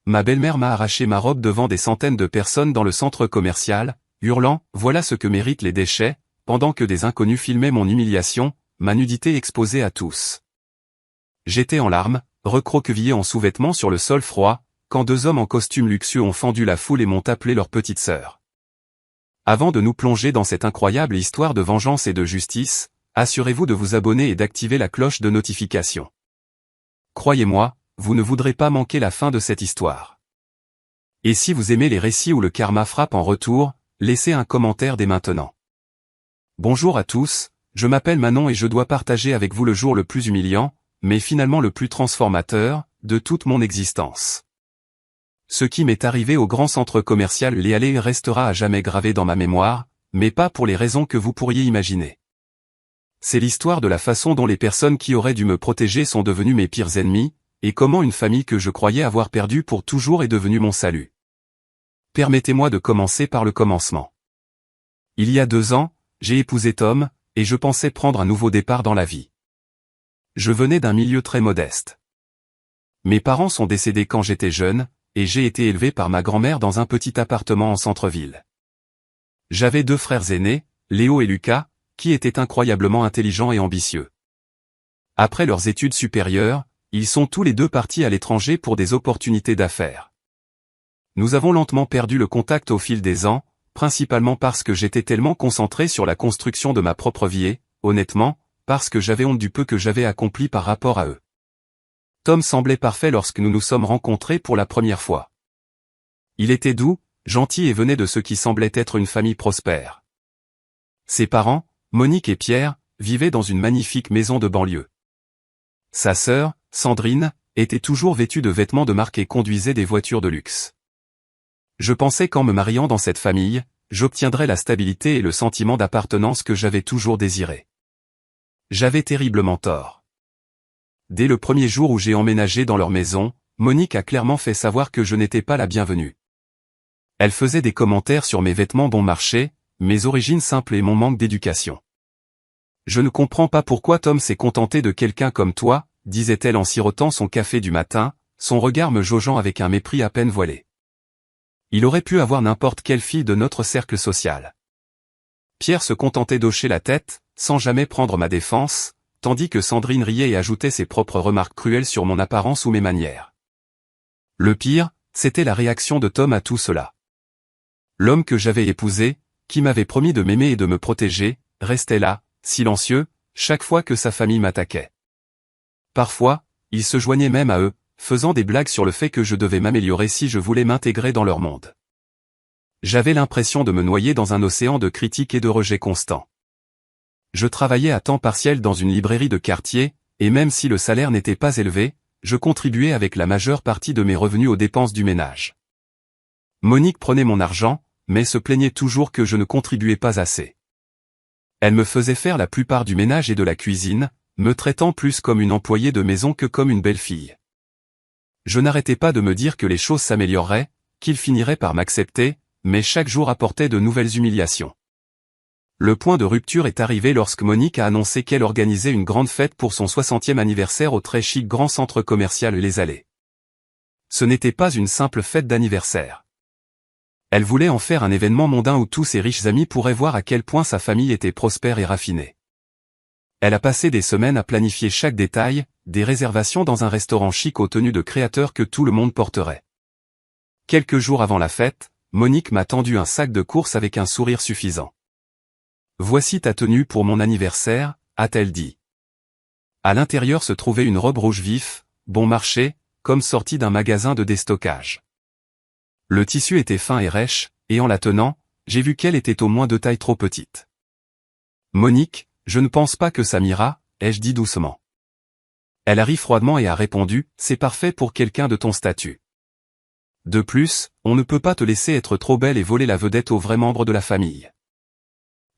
ma belle-mère m'a arraché ma robe devant des centaines de personnes dans le centre commercial, hurlant « Voilà ce que méritent les déchets », pendant que des inconnus filmaient mon humiliation, ma nudité exposée à tous. J'étais en larmes, recroquevillé en sous-vêtements sur le sol froid, quand deux hommes en costume luxueux ont fendu la foule et m'ont appelé leur petite sœur. Avant de nous plonger dans cette incroyable histoire de vengeance et de justice, assurez-vous de vous abonner et d'activer la cloche de notification. Croyez-moi, vous ne voudrez pas manquer la fin de cette histoire. Et si vous aimez les récits où le karma frappe en retour, laissez un commentaire dès maintenant. Bonjour à tous, je m'appelle Manon et je dois partager avec vous le jour le plus humiliant, mais finalement le plus transformateur, de toute mon existence. Ce qui m'est arrivé au grand centre commercial Les Halles restera à jamais gravé dans ma mémoire, mais pas pour les raisons que vous pourriez imaginer. C'est l'histoire de la façon dont les personnes qui auraient dû me protéger sont devenues mes pires ennemis, et comment une famille que je croyais avoir perdue pour toujours est devenue mon salut. Permettez-moi de commencer par le commencement. Il y a 2 ans, j'ai épousé Tom, et je pensais prendre un nouveau départ dans la vie. Je venais d'un milieu très modeste. Mes parents sont décédés quand j'étais jeune, et j'ai été élevé par ma grand-mère dans un petit appartement en centre-ville. J'avais 2 frères aînés, Léo et Lucas, qui étaient incroyablement intelligents et ambitieux. Après leurs études supérieures, ils sont tous les 2 partis à l'étranger pour des opportunités d'affaires. Nous avons lentement perdu le contact au fil des ans, principalement parce que j'étais tellement concentré sur la construction de ma propre vie et, honnêtement, parce que j'avais honte du peu que j'avais accompli par rapport à eux. Tom semblait parfait lorsque nous nous sommes rencontrés pour la première fois. Il était doux, gentil et venait de ce qui semblait être une famille prospère. Ses parents, Monique et Pierre, vivaient dans une magnifique maison de banlieue. Sa sœur, Sandrine, était toujours vêtue de vêtements de marque et conduisait des voitures de luxe. Je pensais qu'en me mariant dans cette famille, j'obtiendrais la stabilité et le sentiment d'appartenance que j'avais toujours désiré. J'avais terriblement tort. Dès le premier jour où j'ai emménagé dans leur maison, Monique a clairement fait savoir que je n'étais pas la bienvenue. Elle faisait des commentaires sur mes vêtements bon marché, mes origines simples et mon manque d'éducation. Je ne comprends pas pourquoi Tom s'est contenté de quelqu'un comme toi, disait-elle en sirotant son café du matin, son regard me jaugeant avec un mépris à peine voilé. Il aurait pu avoir n'importe quelle fille de notre cercle social. Pierre se contentait d'hocher la tête, sans jamais prendre ma défense, tandis que Sandrine riait et ajoutait ses propres remarques cruelles sur mon apparence ou mes manières. Le pire, c'était la réaction de Tom à tout cela. L'homme que j'avais épousé, qui m'avait promis de m'aimer et de me protéger, restait là, silencieux, chaque fois que sa famille m'attaquait. Parfois, il se joignait même à eux, faisant des blagues sur le fait que je devais m'améliorer si je voulais m'intégrer dans leur monde. J'avais l'impression de me noyer dans un océan de critiques et de rejets constants. Je travaillais à temps partiel dans une librairie de quartier, et même si le salaire n'était pas élevé, je contribuais avec la majeure partie de mes revenus aux dépenses du ménage. Monique prenait mon argent, mais se plaignait toujours que je ne contribuais pas assez. Elle me faisait faire la plupart du ménage et de la cuisine, me traitant plus comme une employée de maison que comme une belle-fille. Je n'arrêtais pas de me dire que les choses s'amélioreraient, qu'ils finiraient par m'accepter, mais chaque jour apportait de nouvelles humiliations. Le point de rupture est arrivé lorsque Monique a annoncé qu'elle organisait une grande fête pour son 60e anniversaire au très chic grand centre commercial Les Halles. Ce n'était pas une simple fête d'anniversaire. Elle voulait en faire un événement mondain où tous ses riches amis pourraient voir à quel point sa famille était prospère et raffinée. Elle a passé des semaines à planifier chaque détail, des réservations dans un restaurant chic aux tenues de créateurs que tout le monde porterait. Quelques jours avant la fête, Monique m'a tendu un sac de courses avec un sourire suffisant. « Voici ta tenue pour mon anniversaire », a-t-elle dit. À l'intérieur se trouvait une robe rouge vif, bon marché, comme sortie d'un magasin de déstockage. Le tissu était fin et rêche, et en la tenant, j'ai vu qu'elle était au moins de taille trop petite. « Monique, je ne pense pas que ça m'ira », ai-je dit doucement. Elle a ri froidement et a répondu, « C'est parfait pour quelqu'un de ton statut. De plus, on ne peut pas te laisser être trop belle et voler la vedette aux vrais membres de la famille. »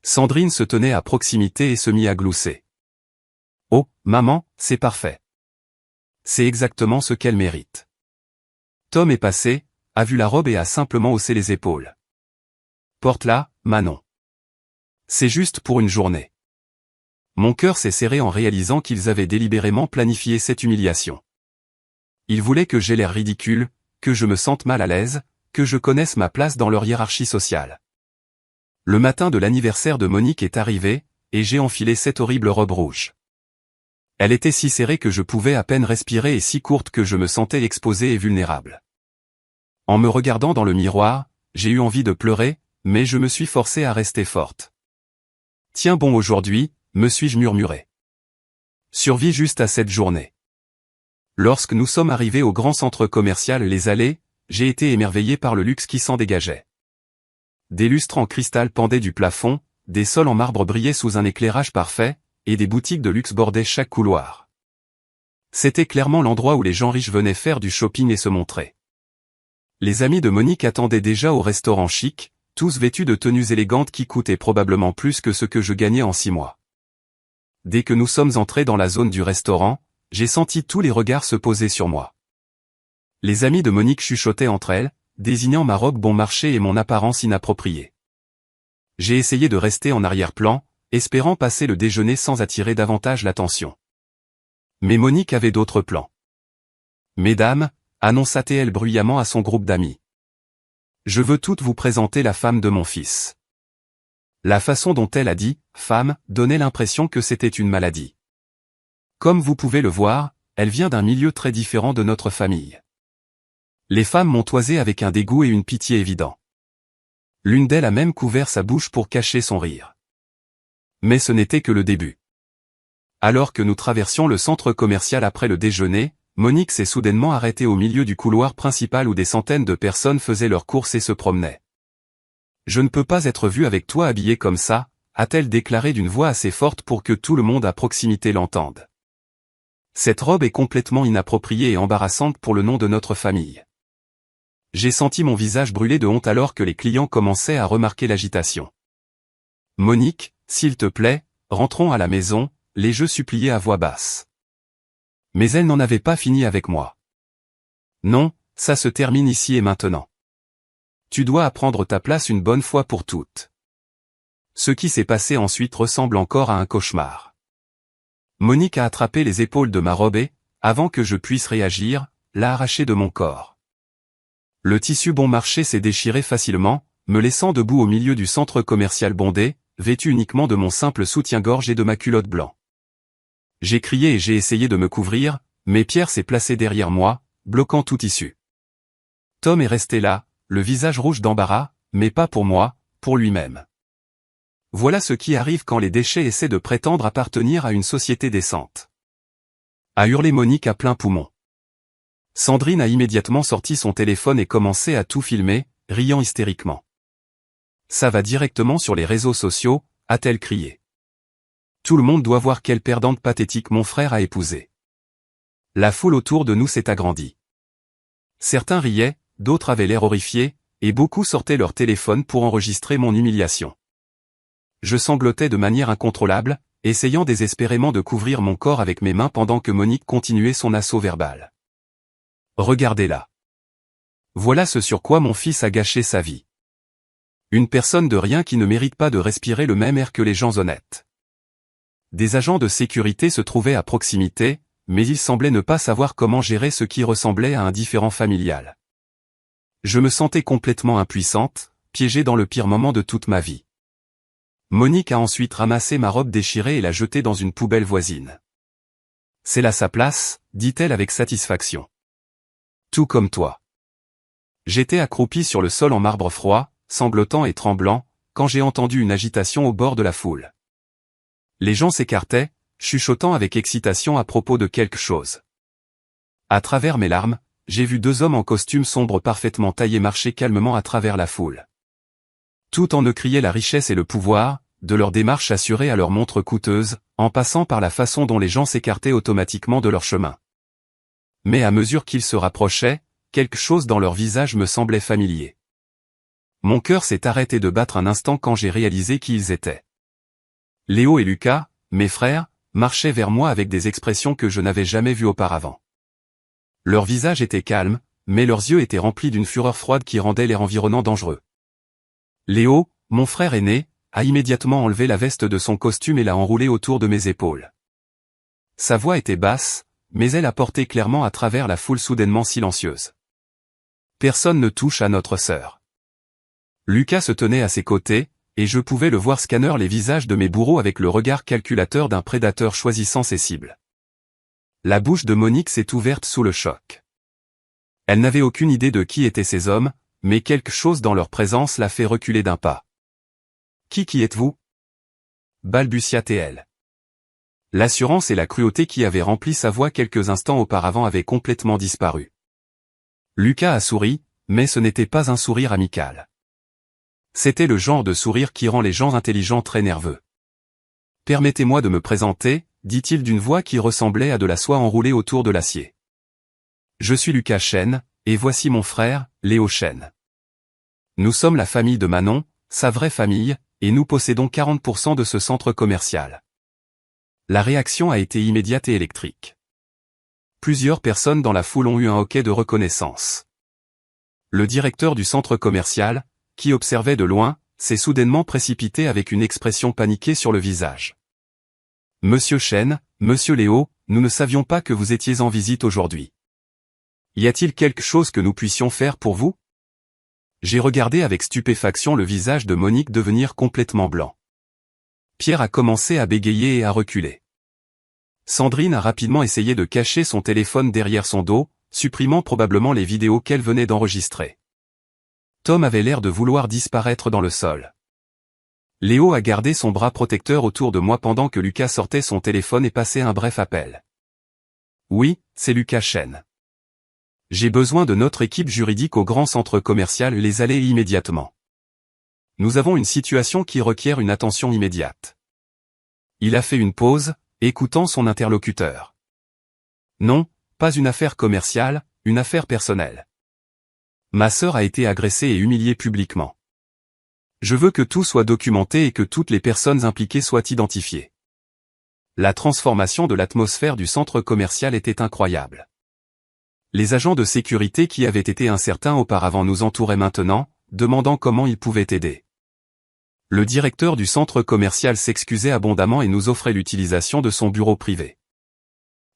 Sandrine se tenait à proximité et se mit à glousser. « Oh, maman, c'est parfait. C'est exactement ce qu'elle mérite. » Tom est passé, a vu la robe et a simplement haussé les épaules. « Porte-la, Manon. C'est juste pour une journée. » Mon cœur s'est serré en réalisant qu'ils avaient délibérément planifié cette humiliation. Ils voulaient que j'aie l'air ridicule, que je me sente mal à l'aise, que je connaisse ma place dans leur hiérarchie sociale. Le matin de l'anniversaire de Monique est arrivé, et j'ai enfilé cette horrible robe rouge. Elle était si serrée que je pouvais à peine respirer et si courte que je me sentais exposé et vulnérable. En me regardant dans le miroir, j'ai eu envie de pleurer, mais je me suis forcé à rester forte. Tiens bon aujourd'hui, me suis-je murmuré. Survis juste à cette journée. Lorsque nous sommes arrivés au grand centre commercial Les Allées, j'ai été émerveillé par le luxe qui s'en dégageait. Des lustres en cristal pendaient du plafond, des sols en marbre brillaient sous un éclairage parfait, et des boutiques de luxe bordaient chaque couloir. C'était clairement l'endroit où les gens riches venaient faire du shopping et se montrer. Les amis de Monique attendaient déjà au restaurant chic, tous vêtus de tenues élégantes qui coûtaient probablement plus que ce que je gagnais en 6 mois. Dès que nous sommes entrés dans la zone du restaurant, j'ai senti tous les regards se poser sur moi. Les amis de Monique chuchotaient entre elles, désignant ma robe bon marché et mon apparence inappropriée. J'ai essayé de rester en arrière-plan, espérant passer le déjeuner sans attirer davantage l'attention. Mais Monique avait d'autres plans. « Mesdames », annonça-t-elle bruyamment à son groupe d'amis. « Je veux toutes vous présenter la femme de mon fils. » La façon dont elle a dit « femme » donnait l'impression que c'était une maladie. Comme vous pouvez le voir, elle vient d'un milieu très différent de notre famille. Les femmes m'ont toisé avec un dégoût et une pitié évidents. L'une d'elles a même couvert sa bouche pour cacher son rire. Mais ce n'était que le début. Alors que nous traversions le centre commercial après le déjeuner, Monique s'est soudainement arrêtée au milieu du couloir principal où des centaines de personnes faisaient leurs courses et se promenaient. « Je ne peux pas être vue avec toi habillée comme ça », a-t-elle déclaré d'une voix assez forte pour que tout le monde à proximité l'entende. Cette robe est complètement inappropriée et embarrassante pour le nom de notre famille. J'ai senti mon visage brûler de honte alors que les clients commençaient à remarquer l'agitation. « Monique, s'il te plaît, rentrons à la maison », les-je suppliais à voix basse. Mais elle n'en avait pas fini avec moi. « Non, ça se termine ici et maintenant. Tu dois apprendre ta place une bonne fois pour toutes. » Ce qui s'est passé ensuite ressemble encore à un cauchemar. Monique a attrapé les épaules de ma robe et, avant que je puisse réagir, l'a arrachée de mon corps. Le tissu bon marché s'est déchiré facilement, me laissant debout au milieu du centre commercial bondé, vêtu uniquement de mon simple soutien-gorge et de ma culotte blanc. J'ai crié et j'ai essayé de me couvrir, mais Pierre s'est placé derrière moi, bloquant tout issue. Tom est resté là, le visage rouge d'embarras, mais pas pour moi, pour lui-même. Voilà ce qui arrive quand les déchets essaient de prétendre appartenir à une société décente. A hurlé Monique à plein poumon. Sandrine a immédiatement sorti son téléphone et commencé à tout filmer, riant hystériquement. « Ça va directement sur les réseaux sociaux », a-t-elle crié. « Tout le monde doit voir quelle perdante pathétique mon frère a épousée. » La foule autour de nous s'est agrandie. Certains riaient, d'autres avaient l'air horrifiés, et beaucoup sortaient leur téléphone pour enregistrer mon humiliation. Je sanglotais de manière incontrôlable, essayant désespérément de couvrir mon corps avec mes mains pendant que Monique continuait son assaut verbal. Regardez-la. Voilà ce sur quoi mon fils a gâché sa vie. Une personne de rien qui ne mérite pas de respirer le même air que les gens honnêtes. Des agents de sécurité se trouvaient à proximité, mais ils semblaient ne pas savoir comment gérer ce qui ressemblait à un différend familial. Je me sentais complètement impuissante, piégée dans le pire moment de toute ma vie. Monique a ensuite ramassé ma robe déchirée et l'a jetée dans une poubelle voisine. « C'est là sa place », dit-elle avec satisfaction. « Tout comme toi. » J'étais accroupi sur le sol en marbre froid, sanglotant et tremblant, quand j'ai entendu une agitation au bord de la foule. Les gens s'écartaient, chuchotant avec excitation à propos de quelque chose. À travers mes larmes, j'ai vu 2 hommes en costume sombre parfaitement taillés marcher calmement à travers la foule. Tout en eux criait la richesse et le pouvoir, de leur démarche assurée à leur montre coûteuse, en passant par la façon dont les gens s'écartaient automatiquement de leur chemin. Mais à mesure qu'ils se rapprochaient, quelque chose dans leur visage me semblait familier. Mon cœur s'est arrêté de battre un instant quand j'ai réalisé qui ils étaient. Léo et Lucas, mes frères, marchaient vers moi avec des expressions que je n'avais jamais vues auparavant. Leurs visages étaient calmes, mais leurs yeux étaient remplis d'une fureur froide qui rendait l'air environnant dangereux. Léo, mon frère aîné, a immédiatement enlevé la veste de son costume et l'a enroulée autour de mes épaules. Sa voix était basse, mais elle apportait clairement à travers la foule soudainement silencieuse. Personne ne touche à notre sœur. Lucas se tenait à ses côtés, et je pouvais le voir scanner les visages de mes bourreaux avec le regard calculateur d'un prédateur choisissant ses cibles. La bouche de Monique s'est ouverte sous le choc. Elle n'avait aucune idée de qui étaient ces hommes, mais quelque chose dans leur présence l'a fait reculer d'un pas. « Qui êtes-vous » balbutia-t-elle. L'assurance et la cruauté qui avaient rempli sa voix quelques instants auparavant avaient complètement disparu. Lucas a souri, mais ce n'était pas un sourire amical. C'était le genre de sourire qui rend les gens intelligents très nerveux. « Permettez-moi de me présenter », dit-il d'une voix qui ressemblait à de la soie enroulée autour de l'acier. « Je suis Lucas Chen, et voici mon frère, Léo Chen. Nous sommes la famille de Manon, sa vraie famille, et nous possédons 40% de ce centre commercial. » La réaction a été immédiate et électrique. Plusieurs personnes dans la foule ont eu un hoquet de reconnaissance. Le directeur du centre commercial, qui observait de loin, s'est soudainement précipité avec une expression paniquée sur le visage. « Monsieur Chen, Monsieur Léo, nous ne savions pas que vous étiez en visite aujourd'hui. Y a-t-il quelque chose que nous puissions faire pour vous ?» J'ai regardé avec stupéfaction le visage de Monique devenir complètement blanc. Pierre a commencé à bégayer et à reculer. Sandrine a rapidement essayé de cacher son téléphone derrière son dos, supprimant probablement les vidéos qu'elle venait d'enregistrer. Tom avait l'air de vouloir disparaître dans le sol. Léo a gardé son bras protecteur autour de moi pendant que Lucas sortait son téléphone et passait un bref appel. « Oui, c'est Lucas Chen. J'ai besoin de notre équipe juridique au grand centre commercial Les Allées immédiatement. Nous avons une situation qui requiert une attention immédiate. » Il a fait une pause, écoutant son interlocuteur. « Non, pas une affaire commerciale, une affaire personnelle. Ma sœur a été agressée et humiliée publiquement. Je veux que tout soit documenté et que toutes les personnes impliquées soient identifiées. » La transformation de l'atmosphère du centre commercial était incroyable. Les agents de sécurité qui avaient été incertains auparavant nous entouraient maintenant, demandant comment ils pouvaient aider. Le directeur du centre commercial s'excusait abondamment et nous offrait l'utilisation de son bureau privé.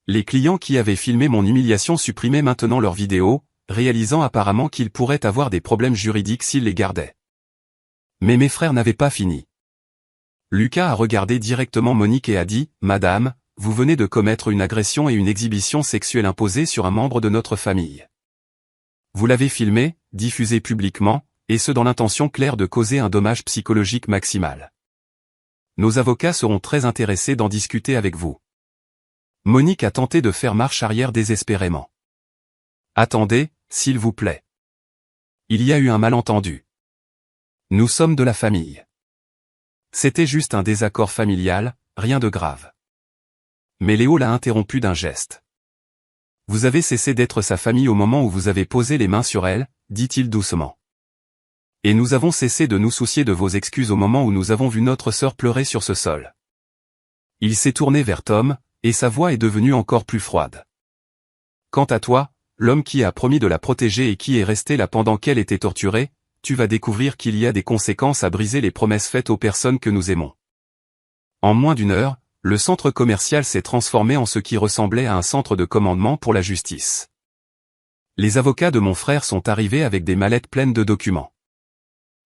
Les clients qui avaient filmé mon humiliation supprimaient maintenant leurs vidéos, réalisant apparemment qu'ils pourraient avoir des problèmes juridiques s'ils les gardaient. Mais mes frères n'avaient pas fini. Lucas a regardé directement Monique et a dit « Madame, vous venez de commettre une agression et une exhibition sexuelle imposée sur un membre de notre famille. Vous l'avez filmé, diffusé publiquement, et ce dans l'intention claire de causer un dommage psychologique maximal. Nos avocats seront très intéressés d'en discuter avec vous. » Monique a tenté de faire marche arrière désespérément. « Attendez, s'il vous plaît. Il y a eu un malentendu. Nous sommes de la famille. C'était juste un désaccord familial, rien de grave. » Mais Léo l'a interrompu d'un geste. « Vous avez cessé d'être sa famille au moment où vous avez posé les mains sur elle, dit-il doucement. Et nous avons cessé de nous soucier de vos excuses au moment où nous avons vu notre sœur pleurer sur ce sol. » Il s'est tourné vers Tom, et sa voix est devenue encore plus froide. « Quant à toi, l'homme qui a promis de la protéger et qui est resté là pendant qu'elle était torturée, tu vas découvrir qu'il y a des conséquences à briser les promesses faites aux personnes que nous aimons. » En moins d'une heure, le centre commercial s'est transformé en ce qui ressemblait à un centre de commandement pour la justice. Les avocats de mon frère sont arrivés avec des mallettes pleines de documents.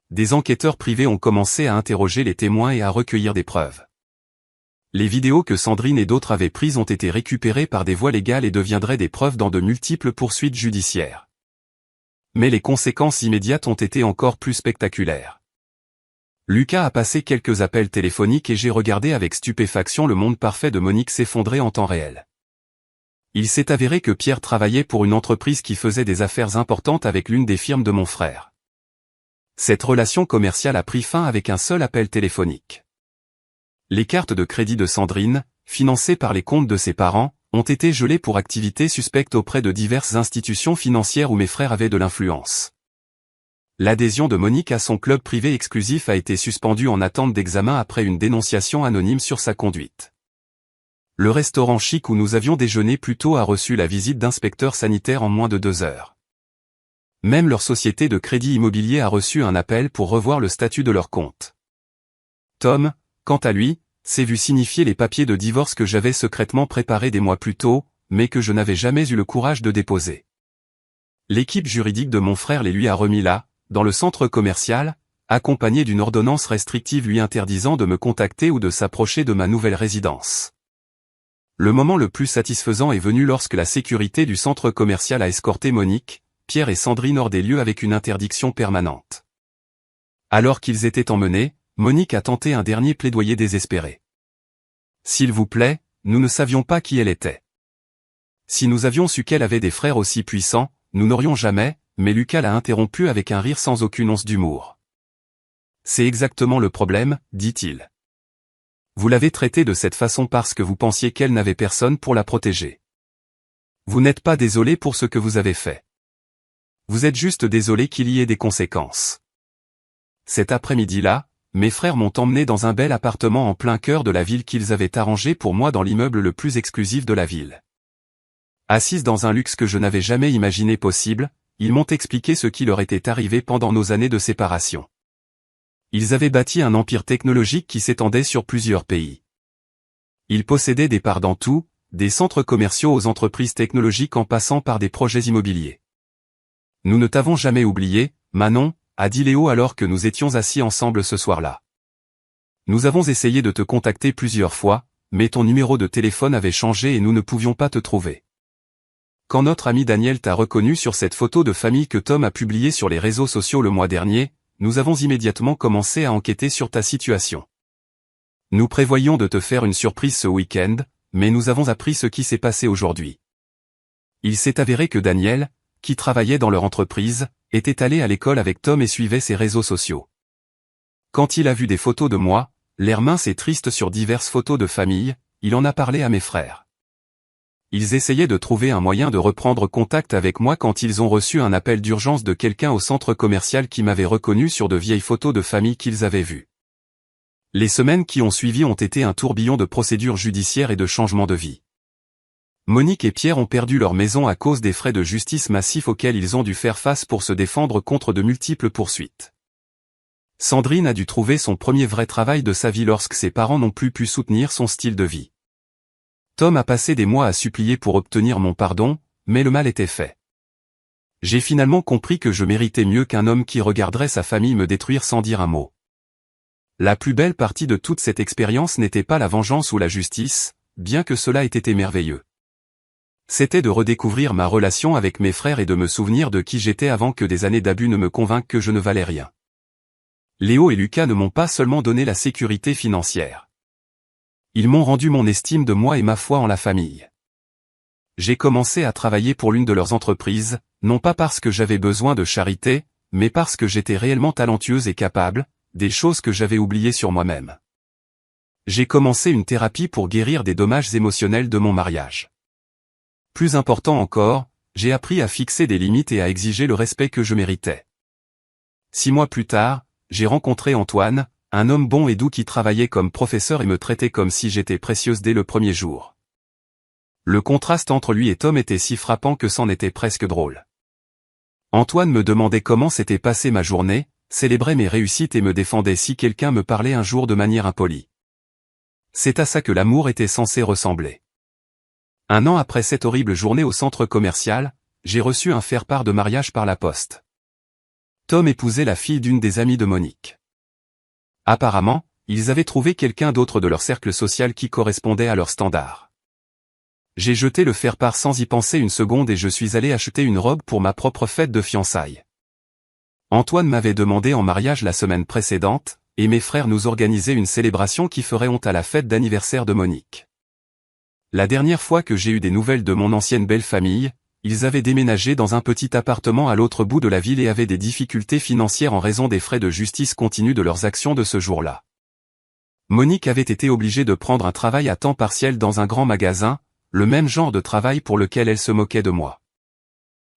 Des enquêteurs privés ont commencé à interroger les témoins et à recueillir des preuves. Les vidéos que Sandrine et d'autres avaient prises ont été récupérées par des voies légales et deviendraient des preuves dans de multiples poursuites judiciaires. Mais les conséquences immédiates ont été encore plus spectaculaires. Lucas a passé quelques appels téléphoniques et j'ai regardé avec stupéfaction le monde parfait de Monique s'effondrer en temps réel. Il s'est avéré que Pierre travaillait pour une entreprise qui faisait des affaires importantes avec l'une des firmes de mon frère. Cette relation commerciale a pris fin avec un seul appel téléphonique. Les cartes de crédit de Sandrine, financées par les comptes de ses parents, ont été gelées pour activités suspectes auprès de diverses institutions financières où mes frères avaient de l'influence. L'adhésion de Monique à son club privé exclusif a été suspendue en attente d'examen après une dénonciation anonyme sur sa conduite. Le restaurant chic où nous avions déjeuné plus tôt a reçu la visite d'inspecteurs sanitaires en moins de 2 heures. Même leur société de crédit immobilier a reçu un appel pour revoir le statut de leur compte. Tom, quant à lui, s'est vu signifier les papiers de divorce que j'avais secrètement préparés des mois plus tôt, mais que je n'avais jamais eu le courage de déposer. L'équipe juridique de mon frère les lui a remis là, dans le centre commercial, accompagné d'une ordonnance restrictive lui interdisant de me contacter ou de s'approcher de ma nouvelle résidence. Le moment le plus satisfaisant est venu lorsque la sécurité du centre commercial a escorté Monique, Pierre et Sandrine hors des lieux avec une interdiction permanente. Alors qu'ils étaient emmenés, Monique a tenté un dernier plaidoyer désespéré. « S'il vous plaît, nous ne savions pas qui elle était. Si nous avions su qu'elle avait des frères aussi puissants, nous n'aurions jamais, mais Lucas l'a interrompu avec un rire sans aucune once d'humour. C'est exactement le problème, dit-il. Vous l'avez traitée de cette façon parce que vous pensiez qu'elle n'avait personne pour la protéger. Vous n'êtes pas désolé pour ce que vous avez fait. Vous êtes juste désolé qu'il y ait des conséquences. Cet après-midi-là, mes frères m'ont emmené dans un bel appartement en plein cœur de la ville qu'ils avaient arrangé pour moi dans l'immeuble le plus exclusif de la ville. Assise dans un luxe que je n'avais jamais imaginé possible, ils m'ont expliqué ce qui leur était arrivé pendant nos années de séparation. Ils avaient bâti un empire technologique qui s'étendait sur plusieurs pays. Ils possédaient des parts dans tout, des centres commerciaux aux entreprises technologiques en passant par des projets immobiliers. Nous ne t'avons jamais oublié, Manon, a dit Léo alors que nous étions assis ensemble ce soir-là. Nous avons essayé de te contacter plusieurs fois, mais ton numéro de téléphone avait changé et nous ne pouvions pas te trouver. Quand notre ami Daniel t'a reconnu sur cette photo de famille que Tom a publiée sur les réseaux sociaux le mois dernier, nous avons immédiatement commencé à enquêter sur ta situation. Nous prévoyions de te faire une surprise ce week-end, mais nous avons appris ce qui s'est passé aujourd'hui. Il s'est avéré que Daniel, qui travaillait dans leur entreprise, était allé à l'école avec Tom et suivait ses réseaux sociaux. Quand il a vu des photos de moi, l'air mince et triste sur diverses photos de famille, il en a parlé à mes frères. Ils essayaient de trouver un moyen de reprendre contact avec moi quand ils ont reçu un appel d'urgence de quelqu'un au centre commercial qui m'avait reconnu sur de vieilles photos de famille qu'ils avaient vues. Les semaines qui ont suivi ont été un tourbillon de procédures judiciaires et de changements de vie. Monique et Pierre ont perdu leur maison à cause des frais de justice massifs auxquels ils ont dû faire face pour se défendre contre de multiples poursuites. Sandrine a dû trouver son premier vrai travail de sa vie lorsque ses parents n'ont plus pu soutenir son style de vie. Tom a passé des mois à supplier pour obtenir mon pardon, mais le mal était fait. J'ai finalement compris que je méritais mieux qu'un homme qui regarderait sa famille me détruire sans dire un mot. La plus belle partie de toute cette expérience n'était pas la vengeance ou la justice, bien que cela ait été merveilleux. C'était de redécouvrir ma relation avec mes frères et de me souvenir de qui j'étais avant que des années d'abus ne me convainquent que je ne valais rien. Léo et Lucas ne m'ont pas seulement donné la sécurité financière. Ils m'ont rendu mon estime de moi et ma foi en la famille. J'ai commencé à travailler pour l'une de leurs entreprises, non pas parce que j'avais besoin de charité, mais parce que j'étais réellement talentueuse et capable, des choses que j'avais oubliées sur moi-même. J'ai commencé une thérapie pour guérir des dommages émotionnels de mon mariage. Plus important encore, j'ai appris à fixer des limites et à exiger le respect que je méritais. 6 mois plus tard, j'ai rencontré Antoine, un homme bon et doux qui travaillait comme professeur et me traitait comme si j'étais précieuse dès le premier jour. Le contraste entre lui et Tom était si frappant que c'en était presque drôle. Antoine me demandait comment s'était passée ma journée, célébrait mes réussites et me défendait si quelqu'un me parlait un jour de manière impolie. C'est à ça que l'amour était censé ressembler. 1 an après cette horrible journée au centre commercial, j'ai reçu un faire-part de mariage par la poste. Tom épousait la fille d'une des amies de Monique. Apparemment, ils avaient trouvé quelqu'un d'autre de leur cercle social qui correspondait à leurs standards. J'ai jeté le faire-part sans y penser une seconde et je suis allé acheter une robe pour ma propre fête de fiançailles. Antoine m'avait demandé en mariage la semaine précédente, et mes frères nous organisaient une célébration qui ferait honte à la fête d'anniversaire de Monique. La dernière fois que j'ai eu des nouvelles de mon ancienne belle famille, ils avaient déménagé dans un petit appartement à l'autre bout de la ville et avaient des difficultés financières en raison des frais de justice continus de leurs actions de ce jour-là. Monique avait été obligée de prendre un travail à temps partiel dans un grand magasin, le même genre de travail pour lequel elle se moquait de moi.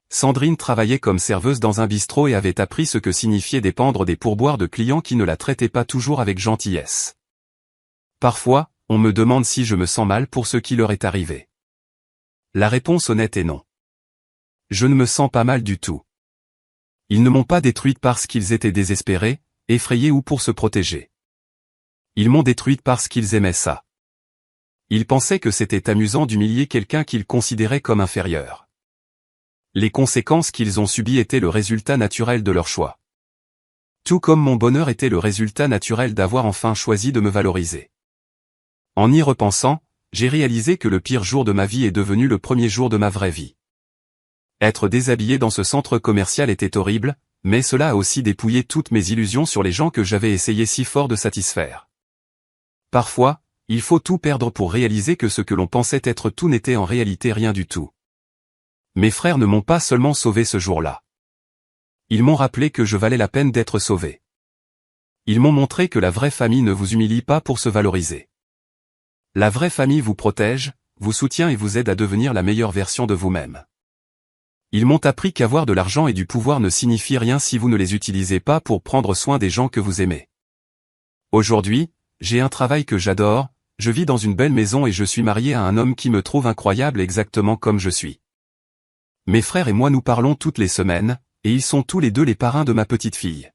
Sandrine travaillait comme serveuse dans un bistrot et avait appris ce que signifiait dépendre des pourboires de clients qui ne la traitaient pas toujours avec gentillesse. Parfois, on me demande si je me sens mal pour ce qui leur est arrivé. La réponse honnête est non. Je ne me sens pas mal du tout. Ils ne m'ont pas détruite parce qu'ils étaient désespérés, effrayés ou pour se protéger. Ils m'ont détruite parce qu'ils aimaient ça. Ils pensaient que c'était amusant d'humilier quelqu'un qu'ils considéraient comme inférieur. Les conséquences qu'ils ont subies étaient le résultat naturel de leur choix. Tout comme mon bonheur était le résultat naturel d'avoir enfin choisi de me valoriser. En y repensant, j'ai réalisé que le pire jour de ma vie est devenu le premier jour de ma vraie vie. Être déshabillé dans ce centre commercial était horrible, mais cela a aussi dépouillé toutes mes illusions sur les gens que j'avais essayé si fort de satisfaire. Parfois, il faut tout perdre pour réaliser que ce que l'on pensait être tout n'était en réalité rien du tout. Mes frères ne m'ont pas seulement sauvé ce jour-là. Ils m'ont rappelé que je valais la peine d'être sauvé. Ils m'ont montré que la vraie famille ne vous humilie pas pour se valoriser. La vraie famille vous protège, vous soutient et vous aide à devenir la meilleure version de vous-même. Ils m'ont appris qu'avoir de l'argent et du pouvoir ne signifie rien si vous ne les utilisez pas pour prendre soin des gens que vous aimez. Aujourd'hui, j'ai un travail que j'adore, je vis dans une belle maison et je suis marié à un homme qui me trouve incroyable exactement comme je suis. Mes frères et moi nous parlons toutes les semaines, et ils sont tous les deux les parrains de ma petite fille.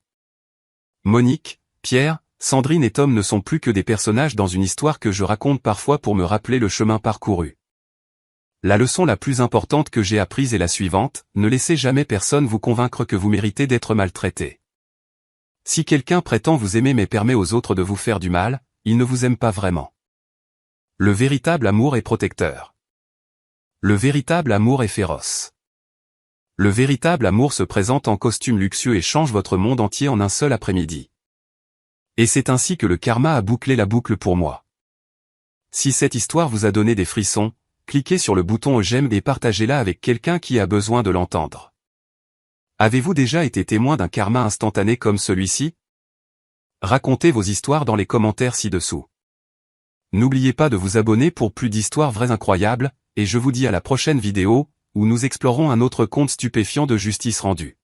Monique, Pierre, Sandrine et Tom ne sont plus que des personnages dans une histoire que je raconte parfois pour me rappeler le chemin parcouru. La leçon la plus importante que j'ai apprise est la suivante, ne laissez jamais personne vous convaincre que vous méritez d'être maltraité. Si quelqu'un prétend vous aimer mais permet aux autres de vous faire du mal, il ne vous aime pas vraiment. Le véritable amour est protecteur. Le véritable amour est féroce. Le véritable amour se présente en costume luxueux et change votre monde entier en un seul après-midi. Et c'est ainsi que le karma a bouclé la boucle pour moi. Si cette histoire vous a donné des frissons, cliquez sur le bouton j'aime et partagez-la avec quelqu'un qui a besoin de l'entendre. Avez-vous déjà été témoin d'un karma instantané comme celui-ci? Racontez vos histoires dans les commentaires ci-dessous. N'oubliez pas de vous abonner pour plus d'histoires vraies incroyables, et je vous dis à la prochaine vidéo, où nous explorons un autre conte stupéfiant de justice rendue.